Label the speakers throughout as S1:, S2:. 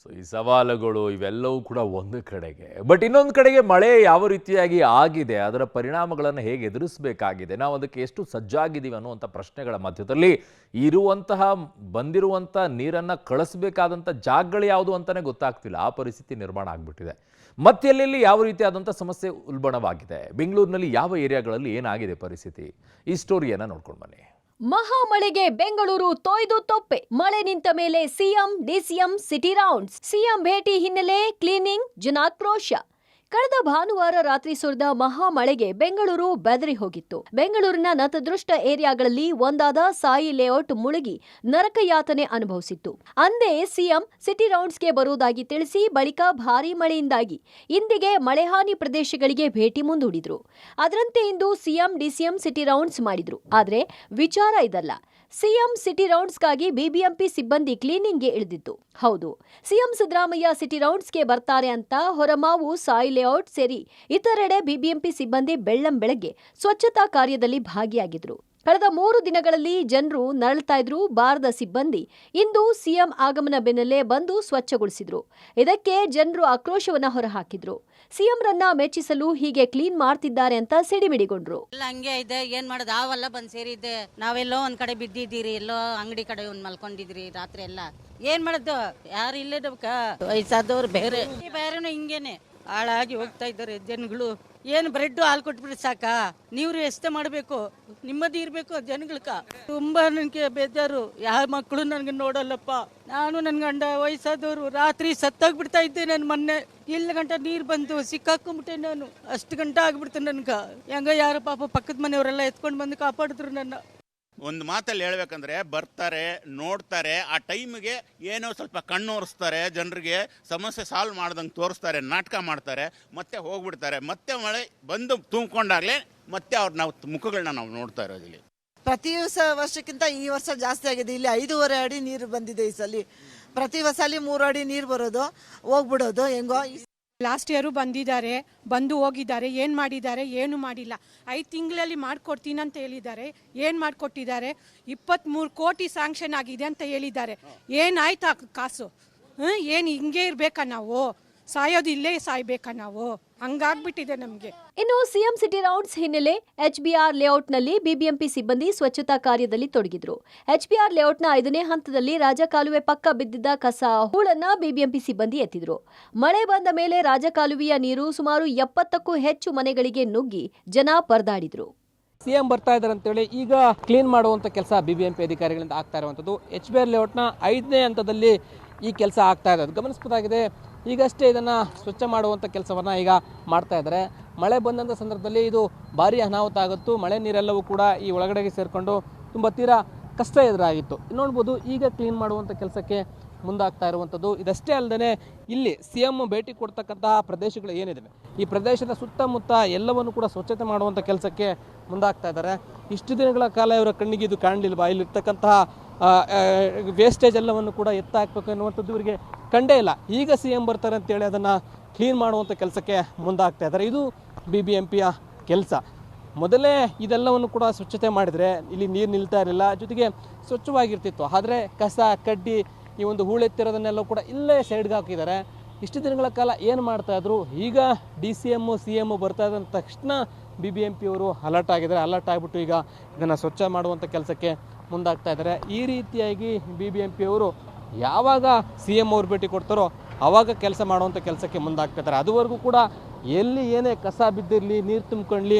S1: So ಈ ಸವಾಲುಗಳು ಇವೆಲ್ಲವೂ ಕೂಡ ಒಂದು ಕಡೆಗೆ, ಬಟ್ ಇನ್ನೊಂದು ಕಡೆಗೆ ಮಳೆ ಯಾವ ರೀತಿಯಾಗಿ ಆಗಿದೆ, ಅದರ ಪರಿಣಾಮಗಳನ್ನು ಹೇಗೆ ಎದುರಿಸಬೇಕಾಗಿದೆ, ನಾವು ಅದಕ್ಕೆ ಎಷ್ಟು ಸಜ್ಜಾಗಿದ್ದೀವಿ ಅನ್ನುವಂಥ ಪ್ರಶ್ನೆಗಳ ಮಧ್ಯದಲ್ಲಿ ಬಂದಿರುವಂಥ ನೀರನ್ನು ಕಳಿಸಬೇಕಾದಂಥ ಜಾಗಗಳು ಯಾವುದು ಅಂತಲೇ ಗೊತ್ತಾಗ್ತಿಲ್ಲ. ಆ ಪರಿಸ್ಥಿತಿ ನಿರ್ಮಾಣ ಆಗಿಬಿಟ್ಟಿದೆ. ಮತ್ತೆಲ್ಲಿ ಯಾವ ರೀತಿಯಾದಂಥ ಸಮಸ್ಯೆ ಉಲ್ಬಣವಾಗಿದೆ, ಬೆಂಗಳೂರಿನಲ್ಲಿ ಯಾವ ಏರಿಯಾಗಳಲ್ಲಿ ಏನಾಗಿದೆ ಪರಿಸ್ಥಿತಿ, ಈ ಸ್ಟೋರಿಯನ್ನು ನೋಡ್ಕೊಂಡು ಬನ್ನಿ.
S2: ಮಹಾಮಳೆಗೆ ಬೆಂಗಳೂರು ತೊಯ್ದು ತೊಪ್ಪೆ. ಮಳೆ ನಿಂತ ಮೇಲೆ CM DCM city rounds. CM ಭೇಟಿ ಹಿನ್ನೆಲೆ ಕ್ಲೀನಿಂಗ್ ಜನಾಕ್ರೋಶ. ಕಳೆದ ಭಾನುವಾರ ರಾತ್ರಿ ಸುರಿದ ಮಹಾಮಳೆಗೆ ಬೆಂಗಳೂರು ಬೆದರಿ ಹೋಗಿತ್ತು. ಬೆಂಗಳೂರಿನ ನತದೃಷ್ಟ ಏರಿಯಾಗಳಲ್ಲಿ ಒಂದಾದ ಸಾಯಿ ಲೇಔಟ್ ಮುಳುಗಿ ನರಕಯಾತನೆ ಅನುಭವಿಸಿತ್ತು. ಅಂದೇ ಸಿಎಂ ಸಿಟಿ ರೌಂಡ್ಸ್ಗೆ ಬರುವುದಾಗಿ ತಿಳಿಸಿ ಬಳಿಕ ಭಾರೀ ಮಳೆಯಿಂದಾಗಿ ಇಂದಿಗೆ ಮಳೆಹಾನಿ ಪ್ರದೇಶಗಳಿಗೆ ಭೇಟಿ ಮುಂದೂಡಿದ್ರು. ಅದರಂತೆ ಇಂದು ಸಿಎಂ ಡಿಸಿಎಂ ಸಿಟಿ ರೌಂಡ್ಸ್ ಮಾಡಿದ್ರು. ಆದ್ರೆ ವಿಚಾರ ಇದಲ್ಲ. ಸಿಎಂ ಸಿಟಿ ರೌಂಡ್ಸ್ಗಾಗಿ ಬಿಬಿಎಂಪಿ ಸಿಬ್ಬಂದಿ ಕ್ಲೀನಿಂಗ್ಗೆ ಇಳಿದಿತ್ತು. ಹೌದು, ಸಿಎಂ ಸಿದ್ದರಾಮಯ್ಯ ಸಿಟಿ ರೌಂಡ್ಸ್ಗೆ ಬರ್ತಾರೆ ಅಂತ ಹೊರಮಾವು ಸಾಯಿ ಲೇಔಟ್ ಸೇರಿ ಇತರೆಡೆ ಬಿಬಿಎಂಪಿ ಸಿಬ್ಬಂದಿ ಬೆಳ್ಳಂಬೆಳಗ್ಗೆ ಸ್ವಚ್ಛತಾ ಕಾರ್ಯದಲ್ಲಿ ಭಾಗಿಯಾಗಿದ್ರು. ಕಳೆದ 3 ದಿನಗಳಲ್ಲಿ ಜನರು ನರಳ್ತಾ ಇದ್ರು. ಬಾರದ ಸಿಬ್ಬಂದಿ ಇಂದು ಸಿಎಂ ಆಗಮನ ಬೆನ್ನಲ್ಲೇ ಬಂದು ಸ್ವಚ್ಛಗೊಳಿಸಿದ್ರು. ಇದಕ್ಕೆ ಜನರು ಆಕ್ರೋಶವನ್ನ ಹೊರಹಾಕಿದ್ರು. ಸಿಎಂರನ್ನ ಮೆಚ್ಚಿಸಲು ಹೀಗೆ ಕ್ಲೀನ್ ಮಾಡ್ತಿದ್ದಾರೆ ಅಂತ ಸಿಡಿಮಿಡಿಗೊಂಡ್ರು.
S3: ಹಂಗೆ ಇದೆ, ಏನ್ ಮಾಡೋದು, ಆವೆಲ್ಲ ಬಂದ್ ಸೇರಿದ್ದೆ. ನಾವೆಲ್ಲೋ ಒಂದ್ ಕಡೆ ಬಿದ್ದಿದ್ದೀರಿ, ಎಲ್ಲೋ ಅಂಗಡಿ ಕಡೆ ಒಂದ್ ಮಲ್ಕೊಂಡಿದ್ರಿ ರಾತ್ರಿ ಎಲ್ಲ. ಏನ್ ಮಾಡೋದು, ಯಾರು ಇಲ್ಲೇ ವಯಸ್ಸಾದವ್ರು ಬೇರೆ ಬೇರೆನೂ ಹಿಂಗೇನೆ ಹಾಳಾಗಿ ಹೋಗ್ತಾ ಇದ್ದಾರೆ ಜನಗಳು. ಏನು ಬ್ರೆಡ್ ಹಾಲು ಕೊಟ್ಬಿಟ್ಟು ಸಾಕ, ನೀವು ಎಷ್ಟೇ ಮಾಡಬೇಕು, ನಿಮ್ಮದಿ ಇರಬೇಕು ಜನಗಳಕ. ತುಂಬಾ ನನಗೆ ಬೇಜಾರು. ಯಾವ ಮಕ್ಕಳು ನನ್ಗೆ ನೋಡಲ್ಲಪ್ಪ. ನಾನು ನನ್ನ ಗಂಡ ವಯಸ್ಸಾದವರು ರಾತ್ರಿ ಸತ್ತಾಗ್ಬಿಡ್ತಾ ಇದ್ದೆ. ನಾನು ಮೊನ್ನೆ ಇಲ್ಲಿ ಗಂಟ ನೀರು ಬಂದು ಸಿಕ್ಕಾಕೊಂಡ್ಬಿಟ್ಟೆ. ನಾನು ಅಷ್ಟು ಗಂಟೆ ಆಗ್ಬಿಡ್ತು ನನ್ಗೆ. ಹೆಂಗ ಯಾರು ಪಾಪ ಪಕ್ಕದ ಮನೆಯವರೆಲ್ಲ ಎತ್ಕೊಂಡು ಬಂದು ಕಾಪಾಡಿದ್ರು ನನ್ನ.
S4: ಒಂದು ಮಾತಲ್ಲಿ ಹೇಳ್ಬೇಕಂದ್ರೆ ಬರ್ತಾರೆ, ನೋಡ್ತಾರೆ, ಆ ಟೈಮಿಗೆ ಏನೋ ಸ್ವಲ್ಪ ಕಣ್ಣೋರಿಸ್ತಾರೆ, ಜನರಿಗೆ ಸಮಸ್ಯೆ ಸಾಲ್ವ್ ಮಾಡ್ದಂಗೆ ತೋರಿಸ್ತಾರೆ, ನಾಟಕ ಮಾಡ್ತಾರೆ, ಮತ್ತೆ ಹೋಗ್ಬಿಡ್ತಾರೆ. ಮತ್ತೆ ಮಳೆ ಬಂದು ತುಂಬಿಕೊಂಡಾಗಲೇ ಮತ್ತೆ ನಾವು ಮುಖಗಳನ್ನ ನಾವು ನೋಡ್ತಾ ಇರೋದಿಲ್ಲ.
S5: ಪ್ರತಿ ವರ್ಷಕ್ಕಿಂತ ಈ ವರ್ಷ ಜಾಸ್ತಿ ಆಗಿದೆ. ಇಲ್ಲಿ 5.5 ಅಡಿ ನೀರು ಬಂದಿದೆ ಈ ಸಲ. ಪ್ರತಿ ಸಲ 3 ಅಡಿ ನೀರು ಬರೋದು, ಹೋಗ್ಬಿಡೋದು. ಹೆಂಗೋ
S6: ಲಾಸ್ಟ್ ಇಯರು ಬಂದಿದ್ದಾರೆ, ಬಂದು ಹೋಗಿದ್ದಾರೆ. ಏನು ಮಾಡಿದ್ದಾರೆ, ಏನು ಮಾಡಿಲ್ಲ. 5 ತಿಂಗಳಲ್ಲಿ ಮಾಡಿಕೊಡ್ತೀನಿ ಅಂತ ಹೇಳಿದ್ದಾರೆ. ಏನು ಮಾಡಿಕೊಟ್ಟಿದ್ದಾರೆ? 23 ಕೋಟಿ ಸ್ಯಾಂಕ್ಷನ್ ಆಗಿದೆ ಅಂತ ಹೇಳಿದ್ದಾರೆ. ಏನಾಯ್ತಾ ಕಾಸು? ಏನು ಹಿಂಗೆ ಇರಬೇಕಾ ನಾವು? ಸಾಯೋದು ಇಲ್ಲೇ ಸಾಯ್ಬೇಕಾ ನಾವು? ಹಂಗಾಗ್ಬಿಟ್ಟಿದೆ ನಮಗೆ.
S2: ಇನ್ನು ಸಿಎಂ ಸಿಟಿ ರೌಂಡ್ಸ್ ಹಿನ್ನೆಲೆ ಎಚ್ಬಿಆರ್ ಲೇಔಟ್ನಲ್ಲಿ ಬಿಬಿಎಂಪಿ ಸಿಬ್ಬಂದಿ ಸ್ವಚ್ಛತಾ ಕಾರ್ಯದಲ್ಲಿ ತೊಡಗಿದ್ರು. ಎಚ್ಬಿಆರ್ ಲೇಔಟ್ನ 5ನೇ ಹಂತದಲ್ಲಿ ರಾಜಕಾಲುವೆ ಪಕ್ಕ ಬಿದ್ದಿದ್ದ ಕಸ ಹೂಳನ್ನ ಬಿಬಿಎಂಪಿ ಸಿಬ್ಬಂದಿ ಎತ್ತಿದ್ರು. ಮಳೆ ಬಂದ ಮೇಲೆ ರಾಜಕಾಲುವೆಯ ನೀರು ಸುಮಾರು 70ಕ್ಕೂ ಹೆಚ್ಚು ಮನೆಗಳಿಗೆ ನುಗ್ಗಿ ಜನ ಪರದಾಡಿದ್ರು.
S7: ಸಿಎಂ ಬರ್ತಾ ಇದ್ದಾರೆ ಅಂತೇಳಿ ಈಗ ಕ್ಲೀನ್ ಮಾಡುವಂಥ ಕೆಲಸ ಬಿಬಿಎಂಪಿ ಅಧಿಕಾರಿಗಳಿಂದ ಆಗ್ತಾ ಇರುವಂಥದ್ದು. ಎಚ್ಬಿಆರ್ ಲೇಔಟ್ನ 5ನೇ ಹಂತದಲ್ಲಿ ಈ ಕೆಲಸ ಆಗ್ತಾ ಇದೆ. ಅದು ಗಮನಿಸಬಹುದಾಗಿದೆ. ಈಗಷ್ಟೇ ಇದನ್ನು ಸ್ವಚ್ಛ ಮಾಡುವಂಥ ಕೆಲಸವನ್ನು ಈಗ ಮಾಡ್ತಾ ಇದ್ದಾರೆ. ಮಳೆ ಬಂದಂಥ ಸಂದರ್ಭದಲ್ಲಿ ಇದು ಭಾರಿ ಅನಾಹುತ ಆಗುತ್ತು. ಮಳೆ ನೀರೆಲ್ಲವೂ ಕೂಡ ಈ ಒಳಗಡೆಗೆ ಸೇರಿಕೊಂಡು ತುಂಬ ತೀರಾ ಕಷ್ಟ ಎದುರಾಗಿತ್ತು. ನೋಡ್ಬೋದು ಈಗ ಕ್ಲೀನ್ ಮಾಡುವಂಥ ಕೆಲಸಕ್ಕೆ ಮುಂದಾಗ್ತಾ ಇರುವಂಥದ್ದು. ಇದಷ್ಟೇ ಅಲ್ಲದೆ ಇಲ್ಲಿ ಸಿಎಂ ಭೇಟಿ ಕೊಡ್ತಕ್ಕಂತಹ ಪ್ರದೇಶಗಳು ಏನಿದೆ, ಈ ಪ್ರದೇಶದ ಸುತ್ತಮುತ್ತ ಎಲ್ಲವನ್ನು ಕೂಡ ಸ್ವಚ್ಛತೆ ಮಾಡುವಂಥ ಕೆಲಸಕ್ಕೆ ಮುಂದಾಗ್ತಾ ಇದ್ದಾರೆ. ಇಷ್ಟು ದಿನಗಳ ಕಾಲ ಇವರ ಕಣ್ಣಿಗೆ ಇದು ಕಾಣಲಿಲ್ವಾ? ಇಲ್ಲಿರ್ತಕ್ಕಂತಹ ವೇಸ್ಟೇಜ್ ಎಲ್ಲವನ್ನು ಕೂಡ ಎತ್ತಾಕಬೇಕು ಅನ್ನುವಂಥದ್ದು ಇವರಿಗೆ ಕಂಡೇ ಇಲ್ಲ. ಈಗ ಸಿಎಂ ಬರ್ತಾರೆ ಅಂತೇಳಿ ಅದನ್ನು ಕ್ಲೀನ್ ಮಾಡುವಂಥ ಕೆಲಸಕ್ಕೆ ಮುಂದಾಗ್ತಾ ಇದ್ದಾರೆ. ಇದು ಬಿಬಿಎಂಪಿಯ ಕೆಲಸ. ಮೊದಲೇ ಇದೆಲ್ಲವನ್ನು ಕೂಡ ಸ್ವಚ್ಛತೆ ಮಾಡಿದರೆ ಇಲ್ಲಿ ನೀರು ನಿಲ್ತಾ ಇರಲಿಲ್ಲ, ಜೊತೆಗೆ ಸ್ವಚ್ಛವಾಗಿರ್ತಿತ್ತು. ಆದರೆ ಕಸ ಕಡ್ಡಿ ಈ ಒಂದು ಹೂಳೆತ್ತಿರೋದನ್ನೆಲ್ಲ ಕೂಡ ಇಲ್ಲೇ ಸೈಡ್ಗೆ ಹಾಕಿದ್ದಾರೆ. ಇಷ್ಟು ದಿನಗಳ ಕಾಲ ಏನು ಮಾಡ್ತಾಯಿದ್ರು, ಈಗ DCM CM ಬರ್ತಾ ಇದ್ದ ತಕ್ಷಣ BBMP ಅವರು ಅಲರ್ಟ್ ಆಗಿದ್ದಾರೆ. ಅಲರ್ಟ್ ಆಗಿಬಿಟ್ಟು ಈಗ ಇದನ್ನು ಸ್ವಚ್ಛ ಮಾಡುವಂಥ ಕೆಲಸಕ್ಕೆ ಮುಂದಾಗ್ತಾ ಇದ್ದಾರೆ. ಈ ರೀತಿಯಾಗಿ BBMP ಅವರು ಯಾವಾಗ CM ಅವ್ರು ಭೇಟಿ ಕೊಡ್ತಾರೋ ಆವಾಗ ಕೆಲಸ ಮಾಡುವಂಥ ಕೆಲಸಕ್ಕೆ ಮುಂದಾಗ್ತಾ ಇದ್ದಾರೆ. ಅದುವರೆಗೂ ಕೂಡ ಎಲ್ಲಿ ಏನೇ ಕಸ ಬಿದ್ದಿರಲಿ, ನೀರು ತುಂಬಿಕೊಳ್ಳಿ,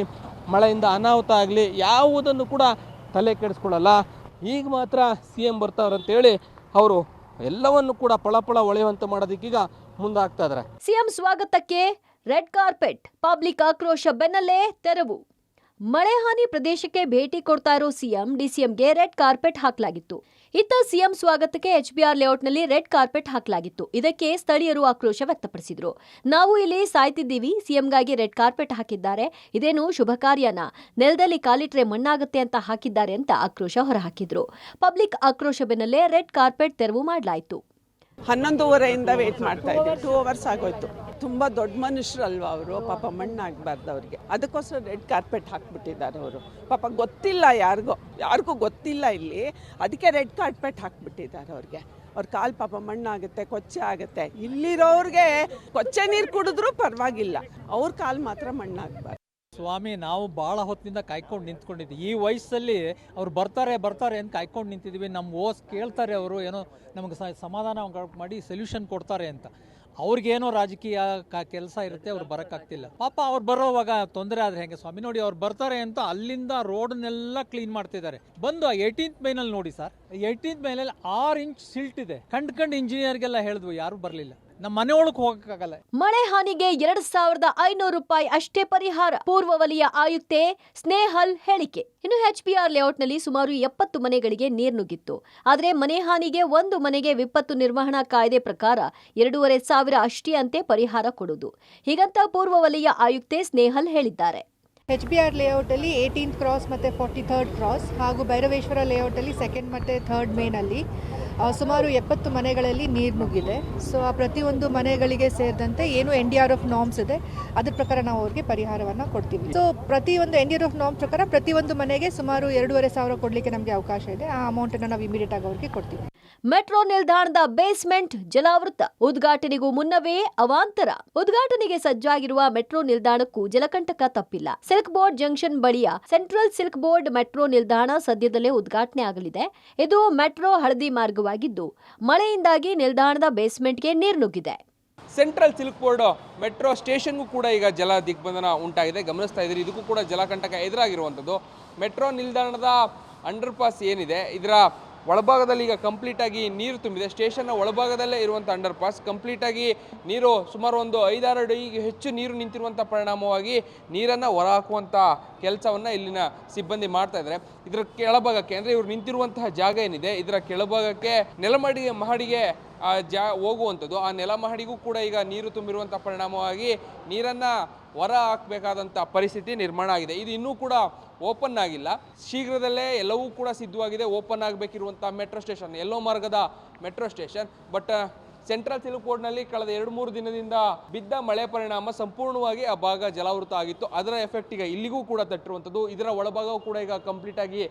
S7: ಮಳೆಯಿಂದ ಅನಾಹುತ ಆಗಲಿ, ಯಾವುದನ್ನು ಕೂಡ ತಲೆ ಕೆಡಿಸ್ಕೊಳ್ಳಲ್ಲ. ಈಗ ಮಾತ್ರ CM ಬರ್ತಾವ್ರು ಅಂತೇಳಿ ಅವರು ಎಲ್ಲವನ್ನು ಕೂಡ ಪಳಪಳ ಹೊಳೆಯುವಂತೆ ಮಾಡೋದಕ್ಕೀಗ ಮುಂದಾಗ್ತಾ ಇದ್ದಾರೆ.
S2: ಸಿಎಂ ಸ್ವಾಗತಕ್ಕೆ ರೆಡ್ ಕಾರ್ಪೆಟ್. ಪಬ್ಲಿಕ್ ಆಕ್ರೋಶ ಬೆನ್ನಲ್ಲೇ ತೆರವು. ಮಳೆ ಹಾನಿ ಪ್ರದೇಶಕ್ಕೆ ಭೇಟಿ ಕೊಡ್ತಾ ಇರೋ ಸಿಎಂ ಡಿಸಿಎಂಗೆ ರೆಡ್ ಕಾರ್ಪೆಟ್ ಹಾಕಲಾಗಿತ್ತು. ಇತ್ತ ಸಿಎಂ ಸ್ವಾಗತಕ್ಕೆ ಎಚ್ಬಿಆರ್ ಲೇಔಟ್ನಲ್ಲಿ ರೆಡ್ ಕಾರ್ಪೆಟ್ ಹಾಕಲಾಗಿತ್ತು. ಇದಕ್ಕೆ ಸ್ಥಳೀಯರು ಆಕ್ರೋಶ ವ್ಯಕ್ತಪಡಿಸಿದ್ರು. ನಾವು ಇಲ್ಲಿ ಸಾಯ್ತಿದ್ದೀವಿ, ಸಿಎಂಗಾಗಿ ರೆಡ್ ಕಾರ್ಪೆಟ್ ಹಾಕಿದ್ದಾರೆ, ಇದೇನು ಶುಭ ಕಾರ್ಯನಾ? ನೆಲದಲ್ಲಿ ಕಾಲಿಟ್ರೆ ಮಣ್ಣಾಗುತ್ತೆ ಅಂತ ಹಾಕಿದ್ದಾರೆ ಅಂತ ಆಕ್ರೋಶ ಹೊರಹಾಕಿದ್ರು. ಪಬ್ಲಿಕ್ ಆಕ್ರೋಶ ಬೆನ್ನಲ್ಲೇ ರೆಡ್ ಕಾರ್ಪೆಟ್ ತೆರವು ಮಾಡಲಾಯಿತು.
S8: 11:30 ವೇಟ್ ಮಾಡ್ತಾ ಇದ್ದೆ. 2 ಅವರ್ಸ್ ಆಗೋಯ್ತು. ತುಂಬ ದೊಡ್ಡ ಮನುಷ್ಯರು ಅಲ್ವಾ ಅವರು, ಪಾಪ ಮಣ್ಣಾಗಬಾರ್ದು ಅವ್ರಿಗೆ, ಅದಕ್ಕೋಸ್ಕರ ರೆಡ್ ಕಾರ್ಪೆಟ್ ಹಾಕ್ಬಿಟ್ಟಿದ್ದಾರೆ ಅವರು. ಪಾಪ ಗೊತ್ತಿಲ್ಲ, ಯಾರಿಗೂ ಗೊತ್ತಿಲ್ಲ ಇಲ್ಲಿ, ಅದಕ್ಕೆ ರೆಡ್ ಕಾರ್ಪೆಟ್ ಹಾಕ್ಬಿಟ್ಟಿದ್ದಾರೆ ಅವ್ರಿಗೆ. ಅವ್ರ ಕಾಲು ಪಾಪ ಮಣ್ಣಾಗುತ್ತೆ, ಕೊಚ್ಚೆ ಆಗುತ್ತೆ. ಇಲ್ಲಿರೋರಿಗೆ ಕೊಚ್ಚೆ ನೀರು ಕುಡಿದ್ರೂ ಪರವಾಗಿಲ್ಲ, ಅವ್ರ ಕಾಲು ಮಾತ್ರ ಮಣ್ಣಾಗಬಾರ್ದು.
S9: ಸ್ವಾಮಿ, ನಾವು ಭಾಳ ಹೊತ್ತಿನಿಂದ ಕಾಯ್ಕೊಂಡು ನಿಂತ್ಕೊಂಡಿದ್ವಿ. ಈ ವಯಸ್ಸಲ್ಲಿ ಅವ್ರು ಬರ್ತಾರೆ ಅಂತ ಕಾಯ್ಕೊಂಡು ನಿಂತಿದ್ವಿ. ನಮ್ಮ ಕೇಳ್ತಾರೆ, ಅವರು ಏನೋ ನಮಗೆ ಸಮಾಧಾನ ಮಾಡಿ ಸೊಲ್ಯೂಷನ್ ಕೊಡ್ತಾರೆ ಅಂತ. ಅವ್ರಿಗೇನೋ ರಾಜಕೀಯ ಕೆಲಸ ಇರುತ್ತೆ, ಅವ್ರು ಬರೋಕ್ಕಾಗ್ತಿಲ್ಲ. ಪಾಪ ಅವ್ರು ಬರೋವಾಗ ತೊಂದರೆ ಆದರೆ ಹೆಂಗೆ ಸ್ವಾಮಿ? ನೋಡಿ, ಅವ್ರು ಬರ್ತಾರೆ ಅಂತ ಅಲ್ಲಿಂದ ರೋಡನ್ನೆಲ್ಲ ಕ್ಲೀನ್ ಮಾಡ್ತಿದ್ದಾರೆ. ಬಂದು 18th ಮೈನಲ್ಲಿ ನೋಡಿ ಸರ್, 18th ಮೈನಲ್ಲಿ 6 ಇಂಚ್ ಸಿಲ್ಟ್ ಇದೆ. ಕಂಡು ಇಂಜಿನಿಯರ್ಗೆಲ್ಲ ಹೇಳಿದ್ವು, ಯಾರೂ ಬರಲಿಲ್ಲ. ನಮ್ಮ ಮನೆ ಒಳಗೆ ಹೋಗಕ್ಕಾಗಲ್ಲ.
S2: ಮಳೆ ಹಾನಿಗೆ 2,500 ರೂಪಾಯಿ ಅಷ್ಟೇ ಪರಿಹಾರ. ಪೂರ್ವ ವಲಯ ಆಯುಕ್ತೆ ಸ್ನೇಹಲ್ ಹೇಳಿಕೆ. ಇನ್ನು HBR ಲೇಔಟ್ನಲ್ಲಿ ಸುಮಾರು 70 ಮನೆಗಳಿಗೆ ನೀರು ನುಗ್ಗಿತ್ತು. ಆದರೆ ಮನೆ ಹಾನಿಗೆ ಒಂದು ಮನೆಗೆ ವಿಪತ್ತು ನಿರ್ವಹಣಾ ಕಾಯ್ದೆ ಪ್ರಕಾರ 2,500 ಅಷ್ಟೇ ಅಂತೆ ಪರಿಹಾರ ಕೊಡುವುದು. ಹೀಗಂತ ಪೂರ್ವ ವಲಯ ಆಯುಕ್ತೆ ಸ್ನೇಹಲ್ ಹೇಳಿದ್ದಾರೆ.
S10: HBR ಲೇಔಟಲ್ಲಿ 18th ಕ್ರಾಸ್ ಮತ್ತು 43rd ಕ್ರಾಸ್ ಹಾಗೂ ಭೈರವೇಶ್ವರ ಲೇಔಟಲ್ಲಿ 2nd ಮತ್ತು 3rd ಮೇನಲ್ಲಿ ಸುಮಾರು 70 ಮನೆಗಳಲ್ಲಿ ನೀರು ನುಗ್ಗಿದೆ. ಸೊ ಆ ಪ್ರತಿಯೊಂದು ಮನೆಗಳಿಗೆ ಸೇರಿದಂತೆ ಏನು NDRF ನಾರ್ಮ್ಸ್ ಇದೆ ಅದ್ರ ಪ್ರಕಾರ ನಾವು ಅವ್ರಿಗೆ ಪರಿಹಾರವನ್ನು ಕೊಡ್ತೀವಿ. ಸೊ ಪ್ರತಿಯೊಂದು NDRF ನಾರ್ಮ್ ಪ್ರಕಾರ ಪ್ರತಿಯೊಂದು ಮನೆಗೆ ಸುಮಾರು 2,500 ಕೊಡಲಿಕ್ಕೆ ನಮಗೆ ಅವಕಾಶ ಇದೆ. ಆ ಅಮೌಂಟನ್ನು ನಾವು ಇಮಿಡಿಯೇಟ್ ಆಗಿ ಅವ್ರಿಗೆ ಕೊಡ್ತೀವಿ.
S2: ಮೆಟ್ರೋ ನಿಲ್ದಾಣದ ಬೇಸ್ಮೆಂಟ್ ಜಲಾವೃತ. ಉದ್ಘಾಟನೆಗೂ ಮುನ್ನವೇ ಅವಾಂತರ. ಉದ್ಘಾಟನೆಗೆ ಸಜ್ಜಾಗಿರುವ ಮೆಟ್ರೋ ನಿಲ್ದಾಣಕ್ಕೂ ಜಲಕಂಟಕ ತಪ್ಪಿಲ್ಲ. ಸಿಲ್ಕ್ ಬೋರ್ಡ್ ಜಂಕ್ಷನ್ ಬಳಿಯ ಸೆಂಟ್ರಲ್ ಸಿಲ್ಕ್ ಬೋರ್ಡ್ ಮೆಟ್ರೋ ನಿಲ್ದಾಣ ಸದ್ಯದಲ್ಲೇ ಉದ್ಘಾಟನೆ ಆಗಲಿದೆ. ಇದು ಮೆಟ್ರೋ ಹಳದಿ ಮಾರ್ಗವಾಗಿದ್ದು, ಮಳೆಯಿಂದಾಗಿ ನಿಲ್ದಾಣದ ಬೇಸ್ಮೆಂಟ್ಗೆ ನೀರು ನುಗ್ಗಿದೆ.
S7: ಸೆಂಟ್ರಲ್ ಸಿಲ್ಕ್ ಬೋರ್ಡ್ ಮೆಟ್ರೋ ಸ್ಟೇಷನ್ಗೂ ಕೂಡ ಈಗ ಜಲ ದಿಗ್ಬಂಧನ ಉಂಟಾಗಿದೆ. ಗಮನಿಸ್ತಾ ಇದ್ದೀರಿ, ಇದಕ್ಕೂ ಕೂಡ ಜಲಕಂಟಕ ಎದುರಾಗಿರುವಂಥದ್ದು. ಮೆಟ್ರೋ ನಿಲ್ದಾಣದ ಅಂಡರ್ ಪಾಸ್ ಏನಿದೆ, ಇದರ ಒಳಭಾಗದಲ್ಲಿ ಈಗ ಕಂಪ್ಲೀಟಾಗಿ ನೀರು ತುಂಬಿದೆ. ಸ್ಟೇಷನ್ನ ಒಳಭಾಗದಲ್ಲೇ ಇರುವಂಥ ಅಂಡರ್ ಪಾಸ್ ಕಂಪ್ಲೀಟಾಗಿ ನೀರು ಸುಮಾರು ಒಂದು 5-6 ಅಡಿಗೆ ಹೆಚ್ಚು ನೀರು ನಿಂತಿರುವಂಥ ಪರಿಣಾಮವಾಗಿ ನೀರನ್ನು ಹೊರಹಾಕುವಂಥ ಕೆಲಸವನ್ನು ಇಲ್ಲಿನ ಸಿಬ್ಬಂದಿ ಮಾಡ್ತಾ ಇದ್ದಾರೆ. ಇದರ ಕೆಳಭಾಗಕ್ಕೆ ಅಂದರೆ ಇವರು ನಿಂತಿರುವಂತಹ ಜಾಗ ಏನಿದೆ, ಇದರ ಕೆಳಭಾಗಕ್ಕೆ ಮಹಡಿಗೆ ಹೋಗುವಂಥದ್ದು. ಆ ನೆಲಮಹಡಿಗೂ ಕೂಡ ಈಗ ನೀರು ತುಂಬಿರುವಂಥ ಪರಿಣಾಮವಾಗಿ ನೀರನ್ನು ಹೊರ ಹಾಕಬೇಕಾದಂಥ ಪರಿಸ್ಥಿತಿ ನಿರ್ಮಾಣ ಆಗಿದೆ. ಇದು ಇನ್ನೂ ಕೂಡ ಓಪನ್ ಆಗಿಲ್ಲ. ಶೀಘ್ರದಲ್ಲೇ ಎಲ್ಲವೂ ಕೂಡ ಸಿದ್ಧವಾಗಿದೆ. ಓಪನ್ ಆಗಬೇಕಿರುವಂಥ ಮೆಟ್ರೋ ಸ್ಟೇಷನ್, ಎಲ್ಲೋ ಮಾರ್ಗದ metro station. But central silk ಬೋರ್ಡ್ನಲ್ಲಿ ಕಳೆದ 2-3 ದಿನದಿಂದ ಬಿದ್ದ ಮಳೆ ಪರಿಣಾಮ ಸಂಪೂರ್ಣವಾಗಿ ಆ ಭಾಗ ಜಲಾವೃತ ಆಗಿತ್ತು. ಅದರ ಎಫೆಕ್ಟ್ ಈಗ ಇಲ್ಲಿಗೂ ಕೂಡ ತಟ್ಟಿರುವಂಥದ್ದು. ಇದರ ಒಳಭಾಗವೂ ಕೂಡ ಈಗ ಕಂಪ್ಲೀಟಾಗಿ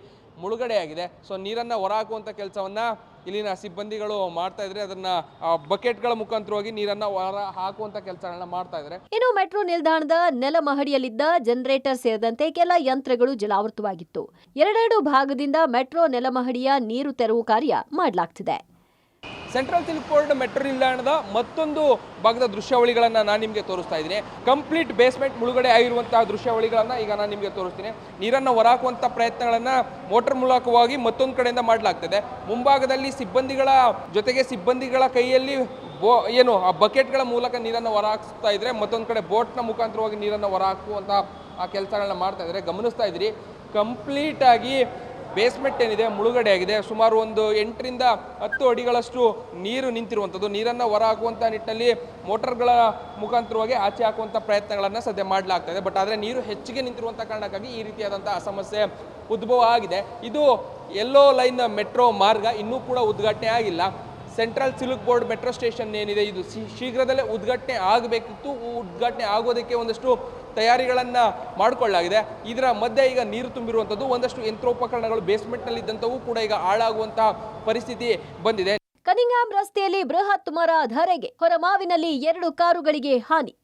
S7: ಮುಳುಗಡೆಯಾಗಿದೆ. ಸೊ ನೀರನ್ನು ಹೊರಹಾಕುವಂಥ ಕೆಲಸವನ್ನು ಇಲ್ಲಿನ ಸಿಬ್ಬಂದಿಗಳು ಮಾಡ್ತಾ ಇದ್ದಾರೆ. ಅದನ್ನ ಬಕೆಟ್ಗಳ ಮುಖಾಂತರವಾಗಿ ನೀರನ್ನು ಹೊರ ಹಾಕುವಂಥ ಕೆಲಸಗಳನ್ನ ಮಾಡ್ತಾ ಇದ್ದಾರೆ.
S2: ಇನ್ನು ಮೆಟ್ರೋ ನಿಲ್ದಾಣದ ನೆಲಮಹಡಿಯಲ್ಲಿದ್ದ ಜನರೇಟರ್ ಸೇರಿದಂತೆ ಕೆಲ ಯಂತ್ರಗಳು ಜಲಾವೃತವಾಗಿತ್ತು. 2 ಭಾಗದಿಂದ ಮೆಟ್ರೋ ನೆಲಮಹಡಿಯ ನೀರು ತೆರವು ಕಾರ್ಯ ಮಾಡಲಾಗ್ತಿದೆ.
S7: ಸೆಂಟ್ರಲ್ ಸಿಲ್ಕ್ ಬೋರ್ಡ್ ಮೆಟ್ರೋ ನಿಲ್ದಾಣದ ಮತ್ತೊಂದು ಭಾಗದ ದೃಶ್ಯಾವಳಿಗಳನ್ನು ನಾನು ನಿಮಗೆ ತೋರಿಸ್ತಾ ಇದ್ದೀನಿ. ಕಂಪ್ಲೀಟ್ ಬೇಸ್ಮೆಂಟ್ ಮುಳುಗಡೆ ಆಗಿರುವಂತಹ ದೃಶ್ಯಾವಳಿಗಳನ್ನು ಈಗ ನಾನು ನಿಮಗೆ ತೋರಿಸ್ತೀನಿ. ನೀರನ್ನು ಹೊರಹಾಕುವಂಥ ಪ್ರಯತ್ನಗಳನ್ನು ಮೋಟರ್ ಮೂಲಕವಾಗಿ ಮತ್ತೊಂದು ಕಡೆಯಿಂದ ಮಾಡಲಾಗ್ತದೆ. ಮುಂಭಾಗದಲ್ಲಿ ಸಿಬ್ಬಂದಿಗಳ ಜೊತೆಗೆ ಸಿಬ್ಬಂದಿಗಳ ಕೈಯಲ್ಲಿ ಏನು ಆ ಬಕೆಟ್ಗಳ ಮೂಲಕ ನೀರನ್ನು ಹೊರಹಾಕ್ತಾ ಇದ್ರೆ, ಮತ್ತೊಂದು ಕಡೆ ಬೋಟ್ನ ಮುಖಾಂತರವಾಗಿ ನೀರನ್ನು ಹೊರಹಾಕುವಂಥ ಆ ಕೆಲಸಗಳನ್ನ ಮಾಡ್ತಾ ಇದ್ದಾರೆ. ಗಮನಿಸ್ತಾ ಇದ್ದೀರಿ, ಕಂಪ್ಲೀಟಾಗಿ ಬೇಸ್ಮೆಂಟ್ ಏನಿದೆ ಮುಳುಗಡೆ ಆಗಿದೆ. ಸುಮಾರು ಒಂದು 8ರಿಂದ 10 ಅಡಿಗಳಷ್ಟು ನೀರು ನಿಂತಿರುವಂಥದ್ದು. ನೀರನ್ನು ಹೊರ ಹಾಕುವಂಥ ನಿಟ್ಟಿನಲ್ಲಿ ಮೋಟರ್ಗಳ ಮುಖಾಂತರವಾಗಿ ಆಚೆ ಹಾಕುವಂಥ ಪ್ರಯತ್ನಗಳನ್ನು ಸದ್ಯ ಮಾಡಲಾಗ್ತದೆ. ಬಟ್ ಆದರೆ ನೀರು ಹೆಚ್ಚಿಗೆ ನಿಂತಿರುವಂಥ ಕಾರಣಕ್ಕಾಗಿ ಈ ರೀತಿಯಾದಂಥ ಸಮಸ್ಯೆ ಉದ್ಭವ ಆಗಿದೆ. ಇದು ಯೆಲ್ಲೋ ಲೈನ್ ಮೆಟ್ರೋ ಮಾರ್ಗ ಇನ್ನೂ ಕೂಡ ಉದ್ಘಾಟನೆ ಆಗಿಲ್ಲ. Central silk board metro station ಏನಿದೆ, ಇದು ಶೀಘ್ರದಲ್ಲೇ ಉದ್ಘಾಟನೆ ಆಗಬೇಕಿತ್ತು. ಉದ್ಘಾಟನೆ ಆಗೋದಕ್ಕೆ ಒಂದಷ್ಟು ತಯಾರಿಗಳನ್ನು ಮಾಡಿಕೊಳ್ಳಲಾಗಿದೆ. ಇದರ ಮಧ್ಯೆ ಈಗ ನೀರು ತುಂಬಿರುವಂಥದ್ದು, ಒಂದಷ್ಟು ಯಂತ್ರೋಪಕರಣಗಳು ಬೇಸ್ಮೆಂಟ್ನಲ್ಲಿ ಇದ್ದಂಥವು ಕೂಡ ಈಗ ಹಾಳಾಗುವಂತಹ ಪರಿಸ್ಥಿತಿ ಬಂದಿದೆ.
S2: ಕನಿಂಗ್ಹ್ಯಾಮ್ ರಸ್ತೆಯಲ್ಲಿ ಬೃಹತ್ ಮರ ಧರೆಗೆ. ಹೊರಮಾವಿನಲ್ಲಿ 2 ಕಾರುಗಳಿಗೆ ಹಾನಿ.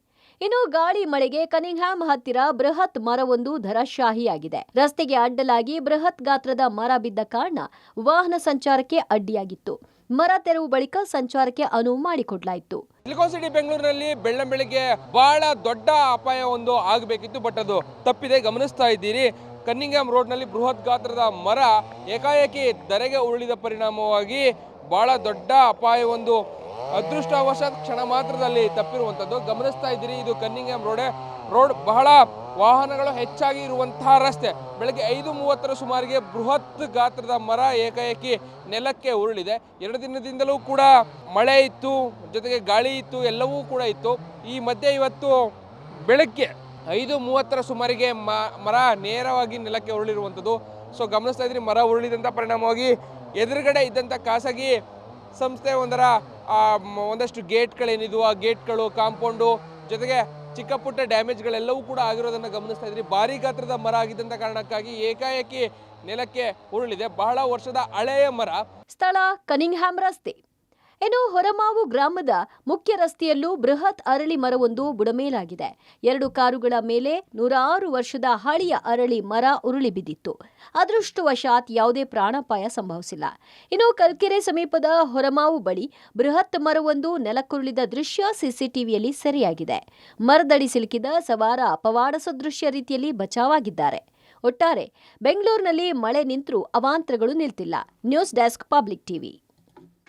S2: ಇನ್ನು ಗಾಳಿ ಮಳೆಗೆ ಕನಿಂಗ್ಹ್ಯಾಮ್ ಹತ್ತಿರ ಬೃಹತ್ ಮರವೊಂದು ಧರಾಶಾಹಿಯಾಗಿದೆ. ರಸ್ತೆಗೆ ಅಡ್ಡಲಾಗಿ ಬೃಹತ್ ಗಾತ್ರದ ಮರ ಬಿದ್ದ ಕಾರಣ ವಾಹನ ಸಂಚಾರಕ್ಕೆ ಅಡ್ಡಿಯಾಗಿತ್ತು. ಮರ ತೆರವು ಬಳಿಕ ಸಂಚಾರಕ್ಕೆ ಅನುವು ಮಾಡಿಕೊಡಲಾಯಿತು.
S7: ಸಿಲಿಕಾನ್ ಸಿಟಿ ಬೆಂಗಳೂರಿನಲ್ಲಿ ಬೆಳ್ಳಂಬೆಳಗ್ಗೆ ಬಹಳ ದೊಡ್ಡ ಅಪಾಯ ಒಂದು ಆಗಬೇಕಿತ್ತು, ಬಟ್ ಅದು ತಪ್ಪಿದೆ. ಗಮನಿಸ್ತಾ ಇದ್ದೀರಿ, ಕನಿಂಗ್ಹ್ಯಾಮ್ ರೋಡ್ನಲ್ಲಿ ಬೃಹತ್ ಗಾತ್ರದ ಮರ ಏಕಾಏಕಿ ಧರೆಗೆ ಉರುಳಿದ ಪರಿಣಾಮವಾಗಿ ಬಹಳ ದೊಡ್ಡ ಅಪಾಯವೊಂದು ಅದೃಷ್ಟವಶಾತ್ ಕ್ಷಣ ಮಾತ್ರದಲ್ಲಿ ತಪ್ಪಿರುವಂಥದ್ದು. ಗಮನಿಸ್ತಾ ಇದ್ದೀರಿ, ಇದು ಕನಿಂಗ್ಹ್ಯಾಮ್ ರೋಡ್ ಬಹಳ ವಾಹನಗಳು ಹೆಚ್ಚಾಗಿ ಇರುವಂತಹ ರಸ್ತೆ. ಬೆಳಗ್ಗೆ 5:30 ಸುಮಾರಿಗೆ ಬೃಹತ್ ಗಾತ್ರದ ಮರ ಏಕಾಏಕಿ ನೆಲಕ್ಕೆ ಉರುಳಿದೆ. 2 ದಿನದಿಂದಲೂ ಕೂಡ ಮಳೆ ಇತ್ತು, ಜೊತೆಗೆ ಗಾಳಿ ಇತ್ತು, ಎಲ್ಲವೂ ಕೂಡ ಇತ್ತು. ಈ ಮಧ್ಯೆ ಇವತ್ತು ಬೆಳಗ್ಗೆ 5:30 ಸುಮಾರಿಗೆ ಮರ ನೇರವಾಗಿ ನೆಲಕ್ಕೆ ಉರುಳಿರುವಂಥದ್ದು. ಸೊ ಗಮನಿಸ್ತಾ ಇದ್ರಿ, ಮರ ಉರುಳಿದಂಥ ಪರಿಣಾಮವಾಗಿ ಎದುರುಗಡೆ ಇದ್ದಂಥ ಖಾಸಗಿ ಸಂಸ್ಥೆ ಒಂದಷ್ಟು ಗೇಟ್ಗಳೇನಿದ್ವು, ಆ ಗೇಟ್ಗಳು, ಕಾಂಪೌಂಡು, ಜೊತೆಗೆ ಚಿಕ್ಕ ಪುಟ್ಟ ಡ್ಯಾಮೇಜ್ಗಳೆಲ್ಲವೂ ಕೂಡ ಆಗಿರೋದನ್ನು ಗಮನಿಸ್ತಾ ಇದ್ರಿ. ಭಾರಿ ಗಾತ್ರದ ಮರ ಆಗಿದ್ದಂಥ ಕಾರಣಕ್ಕಾಗಿ ಏಕಾಏಕಿ ನೆಲಕ್ಕೆ ಉರುಳಿದೆ. ಬಹಳ ವರ್ಷದ ಹಳೆಯ ಮರ.
S2: ಸ್ಥಳ ಕನಿಂಗ್ಹ್ಯಾಮ್ ರಸ್ತೆ. ಇನ್ನು ಹೊರಮಾವು ಗ್ರಾಮದ ಮುಖ್ಯ ರಸ್ತೆಯಲ್ಲೂ ಬೃಹತ್ ಅರಳಿ ಮರವೊಂದು ಬುಡಮೇಲಾಗಿದೆ. 2 ಕಾರುಗಳ ಮೇಲೆ 106 ವರ್ಷದ ಹಳೆಯ ಅರಳಿ ಮರ ಉರುಳಿ ಬಿದ್ದಿತ್ತು. ಅದೃಷ್ಟವಶಾತ್ ಯಾವುದೇ ಪ್ರಾಣಾಪಾಯ ಸಂಭವಿಸಿಲ್ಲ. ಇನ್ನು ಕಲ್ಕೆರೆ ಸಮೀಪದ ಹೊರಮಾವು ಬಳಿ ಬೃಹತ್ ಮರವೊಂದು ನೆಲಕ್ಕುರುಳಿದ ದೃಶ್ಯ ಸಿಸಿಟಿವಿಯಲ್ಲಿ ಸೆರೆಯಾಗಿದೆ. ಮರದಡಿ ಸಿಲುಕಿದ ಸವಾರ ಪವಾಡ ಸದೃಶ್ಯ ರೀತಿಯಲ್ಲಿ ಬಚಾವಾಗಿದ್ದಾರೆ. ಒಟ್ಟಾರೆ ಬೆಂಗಳೂರಿನಲ್ಲಿ ಮಳೆ ನಿಂತರೂ ಅವಾಂತರಗಳು ನಿಲ್ತಿಲ್ಲ. News desk, public TV.